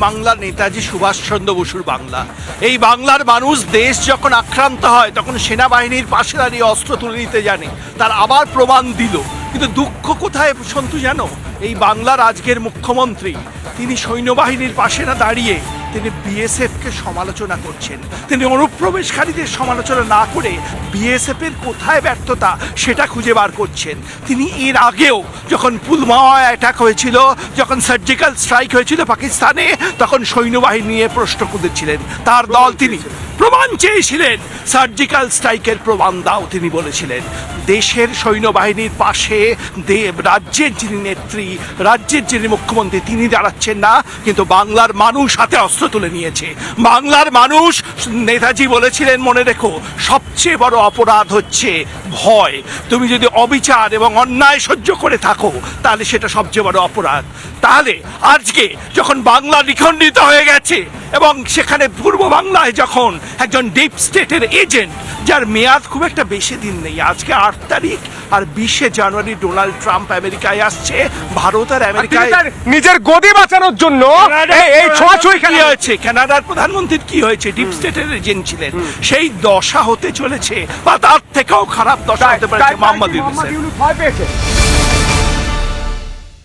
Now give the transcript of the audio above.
বাংলা নেতাজি সুভাষচন্দ্র বসুর বাংলা। এই বাংলার মানুষ দেশ যখন আক্রান্ত হয় তখন সেনাবাহিনীর পাশে দাঁড়িয়ে অস্ত্র তুলে নিতে জানে, তার আবার প্রমাণ দিল। কিন্তু দুঃখ কোথায় সন্তু জানো? এই বাংলার আজকের মুখ্যমন্ত্রী তিনি সৈন্যবাহিনীর পাশে না দাঁড়িয়ে তিনি বিএসএফকে সমালোচনা করছেন। তিনি অনুপ্রবেশকারীদের সমালোচনা না করে বিএসএফের কোথায় ব্যর্থতা সেটা খুঁজে বার করছেন। তিনি এর আগেও যখন পুলওয়ামা অ্যাটাক হয়েছিল, যখন সার্জিক্যাল স্ট্রাইক হয়েছিল পাকিস্তানে, তখন সৈন্যবাহিনী নিয়ে প্রশ্ন তুলেছিলেন। তার দল তিনি প্রমাণ চেয়েছিলেন, সার্জিক্যাল স্ট্রাইকের প্রমাণ দাও তিনি বলেছিলেন। দেশের সৈন্যবাহিনীর পাশে রাজ্যের যিনি নেত্রী, রাজ্যের যিনি মুখ্যমন্ত্রী তিনি দাঁড়াচ্ছেন না, কিন্তু বাংলার মানুষ হাতে অস্ত্র তুলে নিয়েছে। বাংলার মানুষ, নেতাজি বলেছিলেন মনে রেখো, সবচেয়ে বড় অপরাধ হচ্ছে ভয়। তুমি যদি অবিচার এবং অন্যায় সহ্য করে থাকো তাহলে সেটা সবচেয়ে বড় অপরাধ। তাহলে আজকে যখন বাংলা নিখণ্ডিত হয়ে গেছে এবং সেখানে পূর্ব বাংলায় যখন একজন ডিপ স্টেটের এজেন্ট, যার মেয়াদ খুব একটা বেশি দিন নেই, আজকে 8 তারিখ আর 20শে জানুয়ারি ডোনাল্ড ট্রাম্প আমেরিকায় আসছে। ভারত আর আমেরিকায় নিজের গদি বাঁচানোর জন্য এই ছোঁয়াছুঁই কি হয়েছে? কানাডার প্রধানমন্ত্রীর কি হয়েছে? ডিপ স্টেটের এজেন্ট ছিলেন। সেই দশা হতে চলেছে বা তার থেকেও খারাপ দশা হতে পারে মোহাম্মদ ইউনূসের।